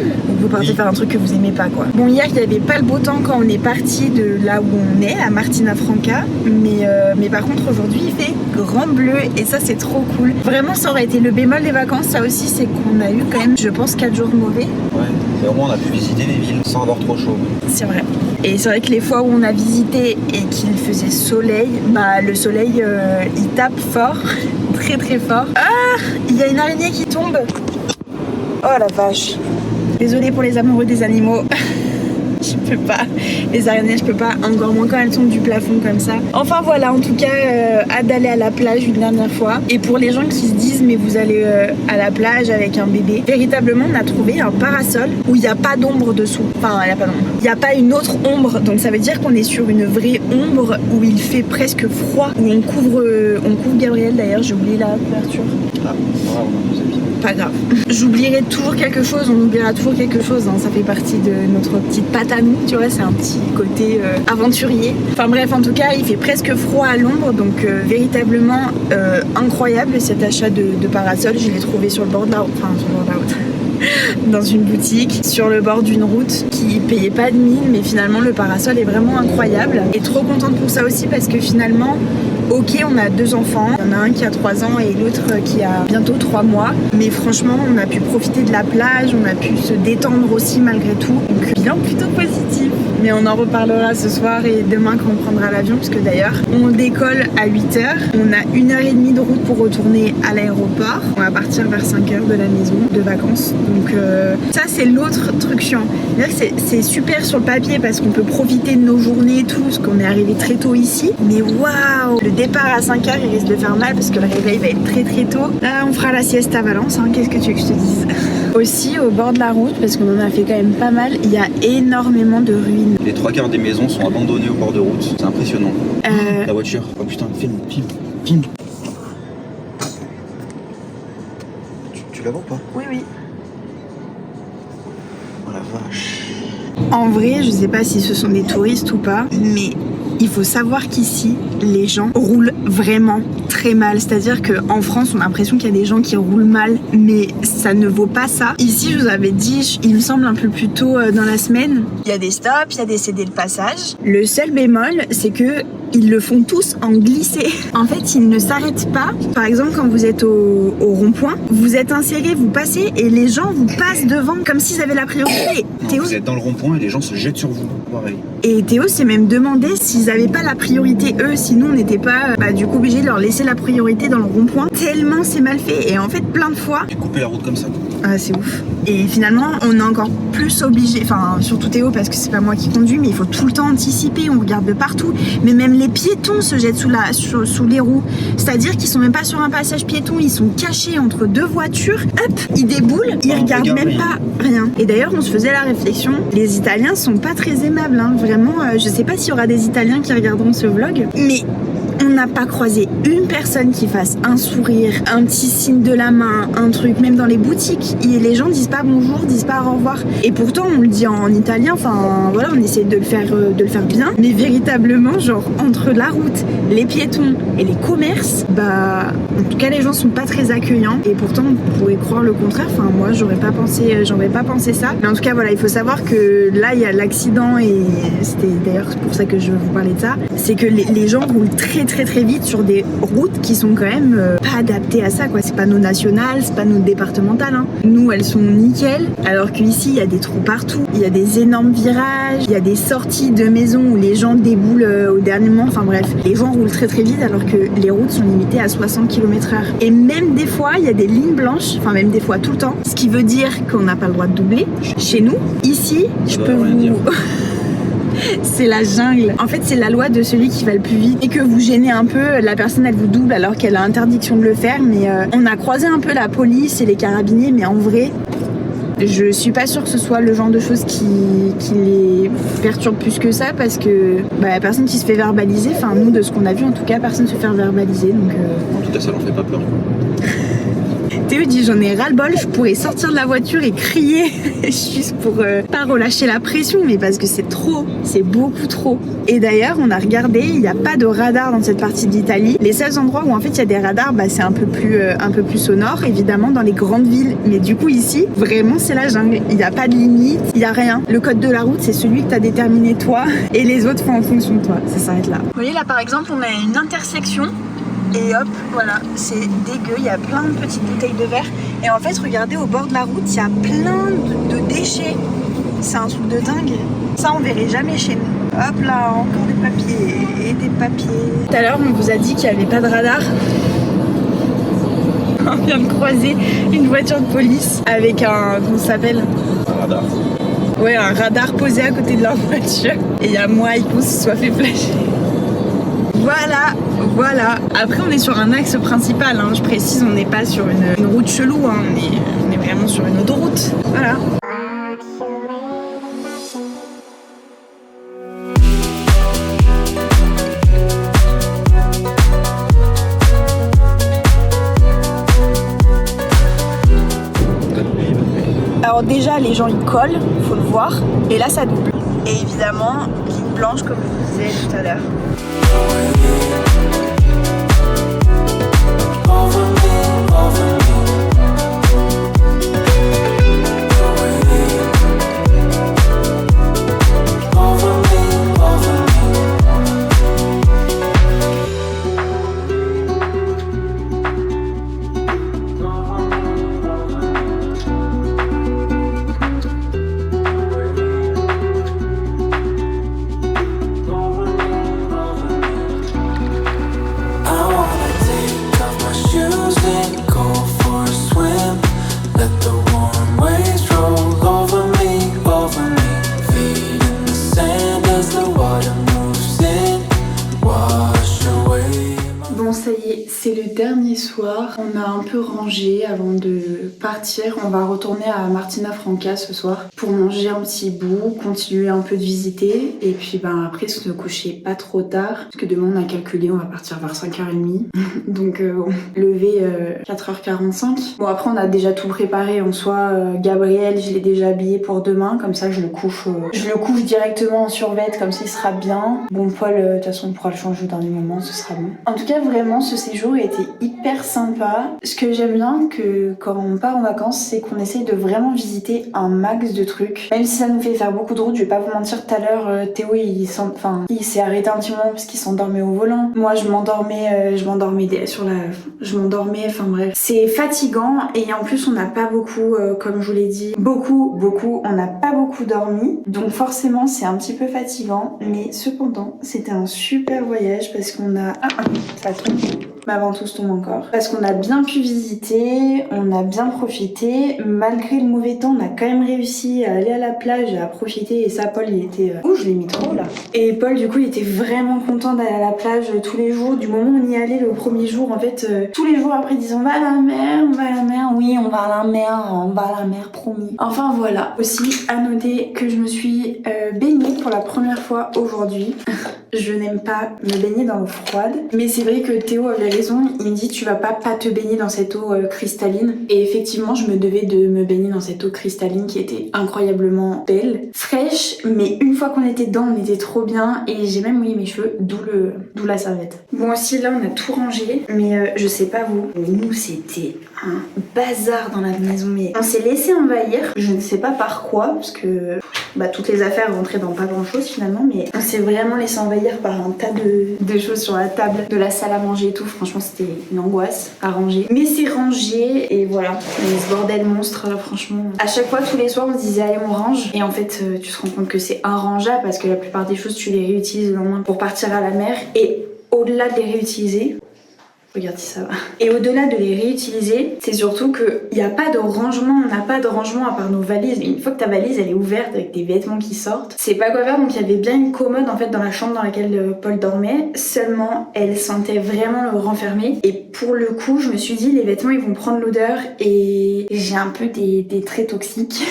Ou vous partez faire un truc que vous aimez pas quoi. Bon, hier il n'y avait pas le beau temps quand on est parti de là où on est, à Martina Franca, mais par contre aujourd'hui il fait grand bleu et ça c'est trop cool. Vraiment ça aurait été le bémol des vacances, ça aussi, c'est qu'on a eu quand même je pense 4 jours de mauvais. Ouais, mais au moins on a pu visiter les villes sans avoir trop chaud. C'est vrai. Et c'est vrai que les fois où on a visité et qu'il faisait soleil, le soleil il tape fort, très fort. Ah, il y a une araignée qui tombe. Oh la vache. Désolée pour les amoureux des animaux. Je peux pas. Les araignées, je peux pas. Encore moins quand elles tombent du plafond comme ça. Enfin voilà, en tout cas, hâte d'aller à la plage une dernière fois. Et pour les gens qui se disent, mais vous allez à la plage avec un bébé, véritablement, on a trouvé un parasol où il n'y a pas d'ombre dessous. Enfin, il n'y a pas d'ombre. Il n'y a pas une autre ombre. Donc ça veut dire qu'on est sur une vraie ombre où il fait presque froid. Où on couvre Gabriel d'ailleurs. J'ai oublié la couverture. Ah, bravo, pas grave. J'oublierai toujours quelque chose, on oubliera toujours quelque chose, hein. Ça fait partie de notre petite patte à nous, tu vois, c'est un petit côté aventurier. Enfin bref, en tout cas, il fait presque froid à l'ombre, donc véritablement incroyable cet achat de parasol. Je l'ai trouvé sur le bord de la route, enfin sur le bord de la route. dans une boutique sur le bord d'une route qui payait pas de mine, mais finalement le parasol est vraiment incroyable. Et trop contente pour ça aussi parce que finalement, ok, on a 2 enfants, il y en a un qui a 3 ans et l'autre qui a bientôt 3 mois, mais franchement on a pu profiter de la plage, on a pu se détendre aussi malgré tout, donc bilan plutôt positif. Mais on en reparlera ce soir et demain quand on prendra l'avion, parce que d'ailleurs on décolle à 8h, on a 1h30 de route pour retourner à l'aéroport, on va partir vers 5h de la maison de vacances, donc ça c'est l'autre truc chiant. C'est super sur le papier parce qu'on peut profiter de nos journées et tout, parce qu'on est arrivé très tôt ici, mais waouh, le départ à 5h il risque de faire mal parce que le réveil va être très très tôt. Là on fera la sieste à Valence, hein. Qu'est-ce que tu veux que je te dise? Aussi au bord de la route, parce qu'on en a fait quand même pas mal, il y a énormément de ruines. Les 3/4 des maisons sont abandonnées au bord de route, c'est impressionnant. La voiture, oh putain, filme. Tu la vois ou pas? Oui. Oh la vache. En vrai, je sais pas si ce sont des touristes ou pas, mais il faut savoir qu'ici, les gens roulent vraiment très mal. C'est-à-dire qu'en France, on a l'impression qu'il y a des gens qui roulent mal, mais ça ne vaut pas ça. Ici, je vous avais dit, il me semble un peu plus tôt dans la semaine, il y a des stops, il y a des cédés de passage. Le seul bémol, c'est que ils le font tous en glissé. En fait, ils ne s'arrêtent pas. Par exemple, quand vous êtes au rond-point, vous êtes inséré, vous passez et les gens vous passent devant comme s'ils avaient la priorité. Non, Théo, vous êtes dans le rond-point et les gens se jettent sur vous, pareil. et Théo s'est même demandé s'ils n'avaient pas la priorité eux, sinon on n'était pas du coup obligé de leur laisser la priorité dans le rond-point. Tellement c'est mal fait. Et en fait, plein de fois, Et couper la route comme ça. ah, c'est ouf. Et finalement, on est encore plus obligé, enfin surtout Théo parce que c'est pas moi qui conduis, mais il faut tout le temps anticiper, on regarde de partout. Mais même les piétons se jettent sous les roues. C'est-à-dire qu'ils sont même pas sur un passage piéton, ils sont cachés entre 2 voitures. Hop, ils déboulent, ils regardent même pas rien. Et d'ailleurs, on se faisait la réflexion, les Italiens sont pas très aimables, hein. Vraiment, je sais pas s'il y aura des Italiens qui regarderont ce vlog, mais on n'a pas croisé une personne qui fasse un sourire, un petit signe de la main, un truc, même dans les boutiques. Et les gens disent pas bonjour, disent pas au revoir. Et pourtant, on le dit en italien, enfin voilà, on essaie de le faire bien. Mais véritablement, genre, entre la route, les piétons et les commerces, en tout cas, les gens sont pas très accueillants. Et pourtant, on pourrait croire le contraire. Enfin, moi, j'aurais pas pensé ça. Mais en tout cas, voilà, il faut savoir que là, il y a l'accident et c'était d'ailleurs pour ça que je veux vous parler de ça. C'est que les gens roulent très vite sur des routes qui sont quand même pas adaptées à ça, quoi. C'est pas nos nationales, c'est pas nos départementales, hein. Nous, elles sont nickel, alors qu'ici, il y a des trous partout, il y a des énormes virages, il y a des sorties de maisons où les gens déboulent au dernier moment, enfin bref, les gens roulent très vite alors que les routes sont limitées à 60 km/h. Et même des fois, il y a des lignes blanches, enfin même des fois tout le temps, ce qui veut dire qu'on n'a pas le droit de doubler. Chez nous, ici, je peux vous... C'est la jungle. En fait, c'est la loi de celui qui va le plus vite. Et que vous gênez un peu, la personne elle vous double alors qu'elle a interdiction de le faire. Mais on a croisé un peu la police et les carabiniers, mais en vrai, je suis pas sûre que ce soit le genre de choses qui les perturbe plus que ça, parce que personne qui se fait verbaliser. Enfin, nous, de ce qu'on a vu, en tout cas, personne se fait verbaliser. Donc, En tout cas, ça leur fait pas peur. Théo dit j'en ai ras-le-bol, je pourrais sortir de la voiture et crier juste pour pas relâcher la pression, mais parce que c'est trop, c'est beaucoup trop. Et d'ailleurs on a regardé, il n'y a pas de radar dans cette partie d'Italie. Les seuls endroits où en fait il y a des radars, c'est un peu plus sonore, évidemment dans les grandes villes. Mais du coup ici, vraiment c'est la jungle, il n'y a pas de limite, il n'y a rien. Le code de la route c'est celui que tu as déterminé toi et les autres font en fonction de toi, ça s'arrête là. Vous voyez là par exemple on a une intersection. Et hop, voilà, c'est dégueu, il y a plein de petites bouteilles de verre. Et en fait, regardez, au bord de la route, il y a plein de déchets. C'est un truc de dingue. Ça, on verrait jamais chez nous. Hop là, encore des papiers et des papiers. Tout à l'heure, on vous a dit qu'il n'y avait pas de radar. On vient de croiser une voiture de police avec un... comment ça s'appelle ? Un radar. Ouais, un radar posé à côté de leur voiture. Et il y a moi qui se soit fait flasher. Voilà. Après, on est sur un axe principal, hein. Je précise, on n'est pas sur une route chelou, hein. On est vraiment sur une autoroute. Voilà. Alors déjà, les gens ils collent, faut le voir. Et là, ça double. Et évidemment, ligne blanche comme je vous disais tout à l'heure. C'est le dernier soir, on a un peu rangé avant de partir. On va retourner à Martina Franca ce soir pour manger un petit bout, continuer un peu de visiter et puis après se coucher pas trop tard parce que demain on a calculé, on va partir vers 5h30 donc lever 4h45. Bon après on a déjà tout préparé en soi, Gabriel je l'ai déjà habillé pour demain, comme ça je le couche directement en survêt, comme ça il sera bien. Bon Paul de toute façon on pourra le changer au dernier moment, ce sera bon. En tout cas vraiment ce séjour a été hyper sympa. Ce que j'aime bien que quand on part en vacances, c'est qu'on essaye de vraiment visiter un max de trucs. Même si ça nous fait faire beaucoup de routes, je vais pas vous mentir, tout à l'heure Théo il s'est arrêté un petit moment parce qu'il s'endormait au volant. Moi je m'endormais, enfin bref. C'est fatigant et en plus on n'a pas beaucoup, comme je vous l'ai dit, on n'a pas beaucoup dormi. Donc forcément c'est un petit peu fatigant, mais cependant c'était un super voyage parce qu'on a... ça tombe. Ma ventouse tombe encore. Parce qu'on a bien pu visiter, on a bien profité. Malgré le mauvais temps, on a quand même réussi à aller à la plage, à profiter. Et ça, Paul, il était... Ouh, je l'ai mis trop là. Et Paul, du coup, il était vraiment content d'aller à la plage tous les jours. Du moment où on y allait le premier jour, en fait, tous les jours après, ils disaient on va à la mer, on va à la mer. Oui, on va à la mer, promis. Enfin voilà. Aussi, à noter que je me suis baignée pour la première fois aujourd'hui. Je n'aime pas me baigner dans l'eau froide. Mais c'est vrai que Théo avait raison. Il me dit tu vas pas te baigner dans cette eau cristalline. Et effectivement, je me devais de me baigner dans cette eau cristalline qui était incroyablement belle. Fraîche, mais une fois qu'on était dedans, on était trop bien. Et j'ai même mouillé mes cheveux, d'où la serviette. Bon aussi, là, on a tout rangé. Mais je sais pas vous. Nous, c'était un bazar dans la maison. Mais on s'est laissé envahir. Je ne sais pas par quoi. Parce que toutes les affaires rentraient dans pas grand chose finalement. Mais on s'est vraiment laissé envahir par un tas de choses sur la table de la salle à manger et tout. Franchement c'était une angoisse à ranger, mais c'est rangé et voilà. Mais ce bordel monstre là, franchement à chaque fois tous les soirs on se disait allez on range et en fait tu te rends compte que c'est inrangeable parce que la plupart des choses tu les réutilises le lendemain pour partir à la mer. Et au-delà de les réutiliser, regarde si ça va. Et au-delà de les réutiliser, c'est surtout qu'il n'y a pas de rangement, on n'a pas de rangement à part nos valises. Mais une fois que ta valise elle est ouverte avec des vêtements qui sortent, c'est pas quoi faire. Donc il y avait bien une commode en fait dans la chambre dans laquelle Paul dormait. Seulement elle sentait vraiment le renfermer. Et pour le coup je me suis dit les vêtements ils vont prendre l'odeur et j'ai un peu des traits toxiques.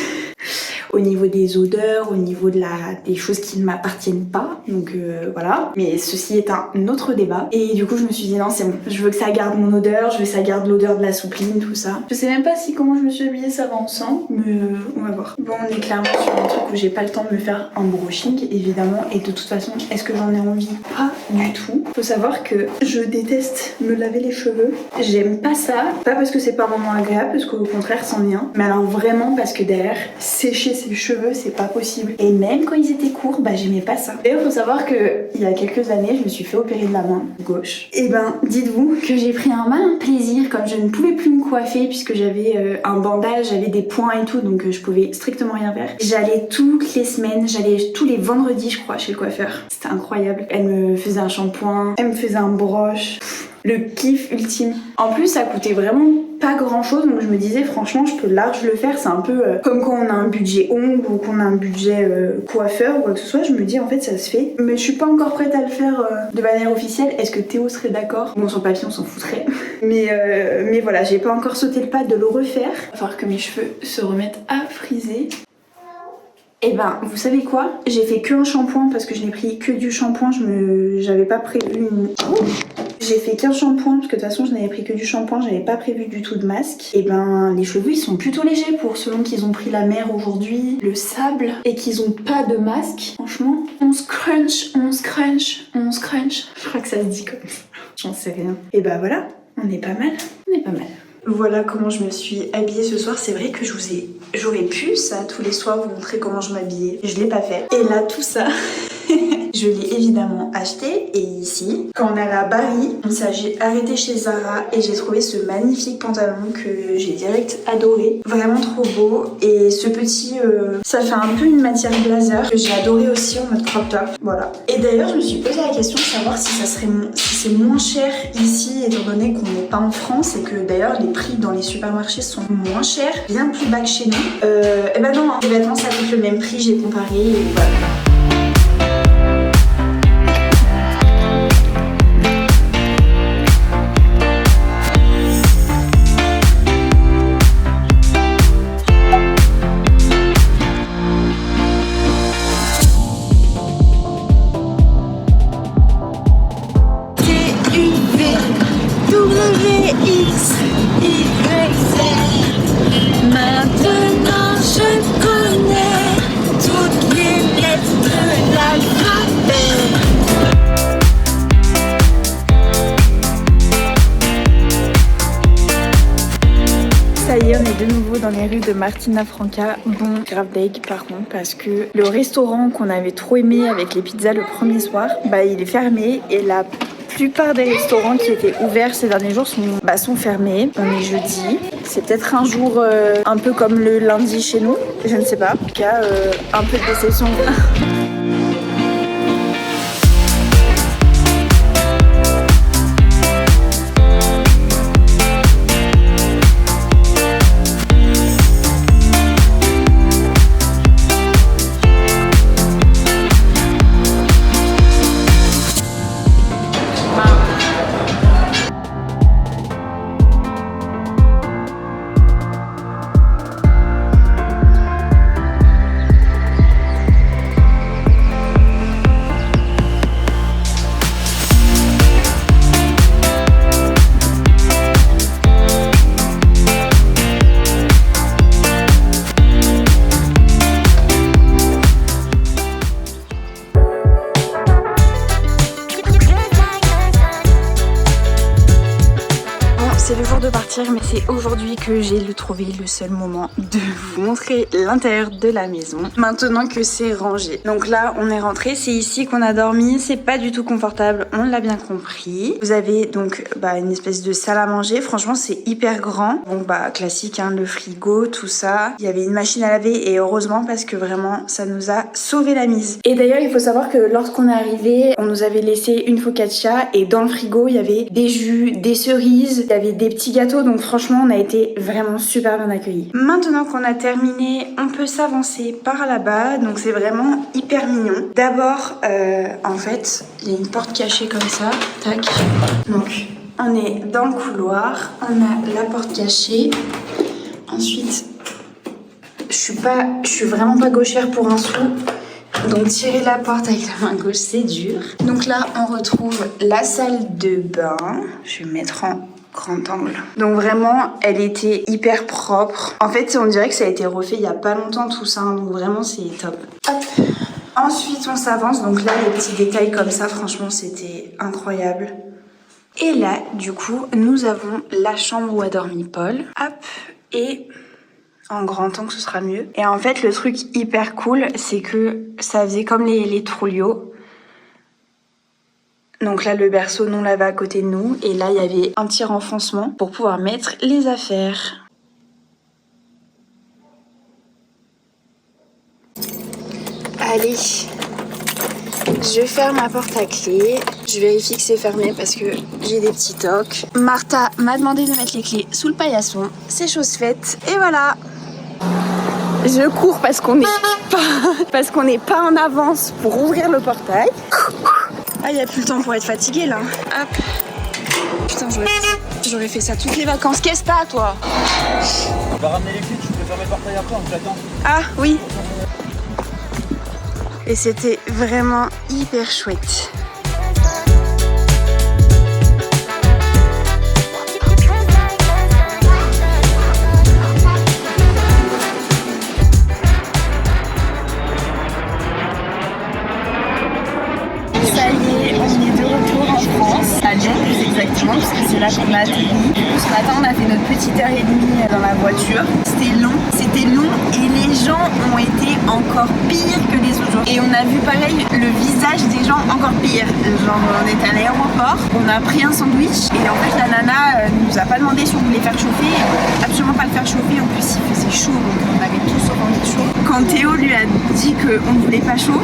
Au niveau des odeurs, au niveau des choses qui ne m'appartiennent pas. Donc voilà. Mais ceci est un autre débat. Et du coup je me suis dit non c'est bon. Je veux que ça garde mon odeur, je veux que ça garde l'odeur de la soupline, tout ça. Je sais même pas si comment je me suis habillée ça va ensemble. Mais on va voir. Bon on est clairement sur un truc où j'ai pas le temps de me faire un brushing évidemment. Et de toute façon est-ce que j'en ai envie? Pas du tout. Faut savoir que je déteste me laver les cheveux. J'aime pas ça. Pas parce que c'est pas un moment agréable, parce qu'au contraire c'en est un. Mais alors vraiment parce que derrière sécher ses cheveux c'est pas possible. Et même quand ils étaient courts j'aimais pas ça. D'ailleurs faut savoir que il y a quelques années je me suis fait opérer de la main gauche. Et dites-vous que j'ai pris un malin plaisir comme je ne pouvais plus me coiffer puisque j'avais un bandage, j'avais des points et tout donc je pouvais strictement rien faire. J'allais toutes les semaines, j'allais tous les vendredis je crois chez le coiffeur. C'était incroyable. Elle me faisait un shampoing, elle me faisait un broche. Le kiff ultime. En plus ça coûtait vraiment pas grand chose donc je me disais franchement je peux large le faire. C'est un peu comme quand on a un budget ongles ou qu'on a un budget coiffeur ou quoi que ce soit. Je me dis en fait ça se fait. Mais je suis pas encore prête à le faire de manière officielle. Est-ce que Théo serait d'accord? Bon sur papier on s'en foutrait. mais voilà j'ai pas encore sauté le pas de le refaire. Il va falloir que mes cheveux se remettent à friser. Et vous savez quoi? J'ai fait que un shampoing parce que je n'ai pris que du shampoing. J'avais pas prévu une... J'ai fait qu'un shampoing parce que de toute façon je n'avais pris que du shampoing, j'avais pas prévu du tout de masque. Et les cheveux ils sont plutôt légers pour selon qu'ils ont pris la mer aujourd'hui, le sable et qu'ils ont pas de masque. Franchement, on se crunch. Je crois que ça se dit comme ça. J'en sais rien. Et voilà, on est pas mal. Voilà comment je me suis habillée ce soir. C'est vrai que j'aurais pu ça tous les soirs vous montrer comment je m'habillais. Je l'ai pas fait. Et là tout ça je l'ai évidemment acheté. Et ici quand on est à Bari on s'est arrêté chez Zara et j'ai trouvé ce magnifique pantalon que j'ai direct adoré. Vraiment trop beau. Et ce petit ça fait un peu une matière blazer que j'ai adoré aussi en mode crop top. Voilà. Et d'ailleurs je me suis posé la question de savoir si c'est moins cher ici étant donné qu'on n'est pas en France et que d'ailleurs les prix dans les supermarchés sont moins chers, bien plus bas que chez nous. Non, les vêtements ça coûte le même prix, j'ai comparé et voilà. de nouveau dans les rues de Martina Franca. Bon, grave deg par contre, parce que le restaurant qu'on avait trop aimé avec les pizzas le premier soir, bah il est fermé et la plupart des restaurants qui étaient ouverts ces derniers jours sont fermés. On est jeudi. C'est peut-être un jour un peu comme le lundi chez nous, je ne sais pas. En tout cas, un peu de déception. C'est le jour de partir, mais c'est aujourd'hui que j'ai trouvé le seul moment de vous montrer l'intérieur de la maison. Maintenant que c'est rangé. Donc là, on est rentré. C'est ici qu'on a dormi. C'est pas du tout confortable, on l'a bien compris. Vous avez donc une espèce de salle à manger. Franchement, c'est hyper grand. Donc classique, hein, le frigo, tout ça. Il y avait une machine à laver et heureusement parce que vraiment, ça nous a sauvé la mise. Et d'ailleurs, il faut savoir que lorsqu'on est arrivé, on nous avait laissé une focaccia et dans le frigo, il y avait des jus, des cerises, il y avait des petits gâteaux, donc franchement on a été vraiment super bien accueillis. Maintenant qu'on a terminé, on peut s'avancer par là-bas, donc c'est vraiment hyper mignon. D'abord, en fait, il y a une porte cachée comme ça, tac. Donc on est dans le couloir, on a la porte cachée. Ensuite, je suis vraiment pas gauchère pour un sou. Donc tirer la porte avec la main gauche, c'est dur. Donc là, on retrouve la salle de bain. Je vais mettre en grand angle. Donc vraiment, elle était hyper propre. En fait, on dirait que ça a été refait il y a pas longtemps tout ça. Donc vraiment, c'est top. Hop. Ensuite, on s'avance. Donc là, les petits détails comme ça, franchement, c'était incroyable. Et là, du coup, nous avons la chambre où a dormi Paul. Hop. Et en grand temps que ce sera mieux. Et en fait, le truc hyper cool, c'est que ça faisait comme les Trollios. Donc là, le berceau, nous, on l'avait à côté de nous. Et là, il y avait un petit renfoncement pour pouvoir mettre les affaires. Allez, je ferme ma porte à clé. Je vérifie que c'est fermé parce que j'ai des petits tocs. Martha m'a demandé de mettre les clés sous le paillasson. C'est chose faite. Et voilà. Je cours parce qu'on n'est pas en avance pour ouvrir le portail. Ah, il n'y a plus le temps pour être fatigué là. Hop. Putain, j'aurais fait ça toutes les vacances. Qu'est-ce que t'as, toi? On va ramener les clés, tu peux fermer le portail après, on t'attend. Ah, oui. Et c'était vraiment hyper chouette. À Lyon plus exactement, parce que c'est là qu'on a atterri. Ce matin on a fait notre petite heure et demie dans la voiture. C'était long et les gens ont été encore pires que les autres jours. Et on a vu pareil le visage des gens encore pire. Genre on est à l'aéroport, on a pris un sandwich et en fait la nana nous a pas demandé si on voulait faire chauffer. Absolument pas le faire chauffer, en plus il faisait chaud donc on avait tous envie de chaud. Quand Théo lui a dit qu'on ne voulait pas chaud,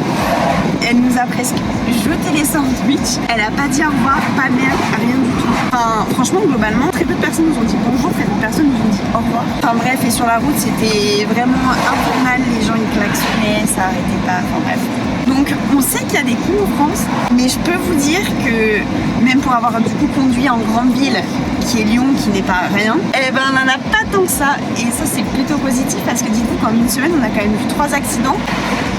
elle nous a presque jeté les sandwichs. Elle a pas dit au revoir, pas de merde, rien du tout. Enfin, franchement, globalement, très peu de personnes nous ont dit bonjour, très peu de personnes nous ont dit au revoir. Enfin bref, et sur la route, c'était vraiment infernal. Les gens, ils klaxonnaient, ça arrêtait pas. Enfin bref. Donc, on sait qu'il y a des coups en France, mais je peux vous dire que même pour avoir du coup conduit en grande ville, qui est Lyon, qui n'est pas rien, eh ben, on n'en a pas tant que ça. Et ça, c'est plutôt positif parce que dites-vous qu'en une semaine, on a quand même vu 3 accidents.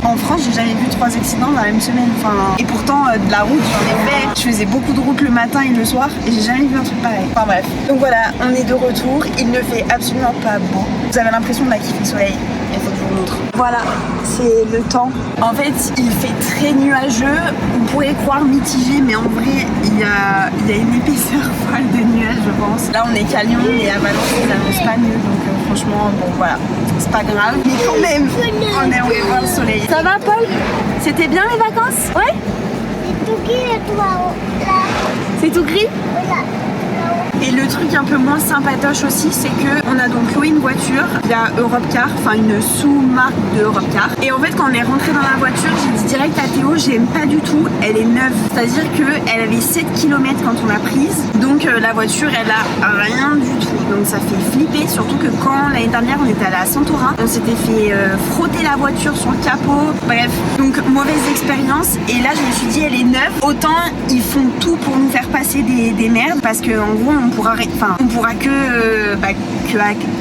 En France, j'ai jamais vu 3 accidents dans la même semaine. Enfin, et pourtant, de la route, j'en ai fait. Je faisais beaucoup de route le matin et le soir et j'ai jamais vu un truc pareil. Enfin bref. Donc voilà, on est de retour. Il ne fait absolument pas beau. Vous avez l'impression de la kiffer le soleil. il faut que je vous montre. Voilà, c'est le temps. En fait, il fait très nuageux. On pourrait croire mitigé, mais en vrai, il y a une épaisseur folle de nuages, je pense. Là, on est qu'à Lyon et à Valence, ça n'annonce pas mieux. Donc franchement, bon voilà, c'est pas grave. Mais quand même, on aimerait voir le soleil. Ça va, Paul? C'était bien les vacances? Ouais? C'est tout gris et tout là-haut. Là. C'est tout gris? Voilà. Et le truc un peu moins sympatoche aussi, c'est que on a donc loué une voiture via Europcar, enfin une sous-marque de Europcar. Et en fait, quand on est rentré dans la voiture, j'ai dit direct à Théo, j'aime pas du tout, elle est neuve. C'est-à-dire qu'elle avait 7 km quand on l'a prise, donc la voiture, elle a rien du tout. Donc ça fait flipper, surtout que quand l'année dernière, on était allé à Santorin, on s'était fait frotter la voiture sur le capot. Bref, donc mauvaise expérience. Et là, je me suis dit, elle est neuve. Autant ils font tout pour nous faire passer des merdes, parce que en gros, on pourra que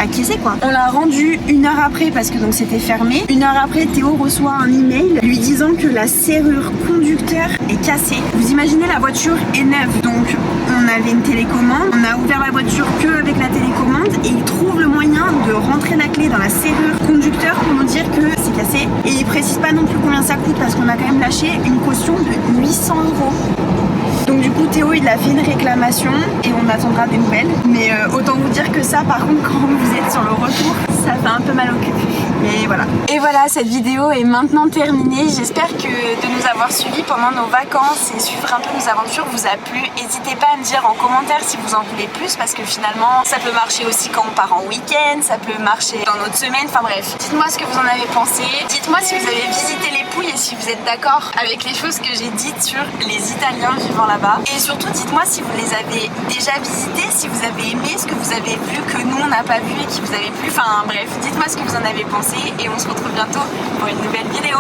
acquiescer quoi. On l'a rendu 1 heure après parce que donc c'était fermé. 1 heure après, Théo reçoit un email lui disant que la serrure conducteur est cassée. Vous imaginez, la voiture est neuve, donc on avait une télécommande. On a ouvert la voiture que avec la télécommande et il trouve le moyen de rentrer la clé dans la serrure conducteur pour nous dire que c'est cassé. Et il précise pas non plus combien ça coûte parce qu'on a quand même lâché une caution de 800 €. Donc du coup Théo il a fait une réclamation et on attendra des nouvelles. Mais autant vous dire que ça par contre quand vous êtes sur le retour, ça fait un peu mal au cul. Mais voilà. Et voilà, cette vidéo est maintenant terminée. J'espère que de nous avoir suivis pendant nos vacances et suivre un peu nos aventures vous a plu. N'hésitez pas à me dire en commentaire si vous en voulez plus parce que finalement ça peut marcher aussi quand on part en week-end, ça peut marcher dans notre semaine, enfin bref. Dites-moi ce que vous en avez pensé. Dites-moi si vous avez visité les Pouilles et si vous êtes d'accord avec les choses que j'ai dites sur les Italiens vivant là-bas. Et surtout dites-moi si vous les avez déjà visités, si vous avez aimé ce que vous avez vu que nous on n'a pas vu et qui vous avez plu. Enfin bref, dites-moi ce que vous en avez pensé et on se retrouve bientôt pour une nouvelle vidéo.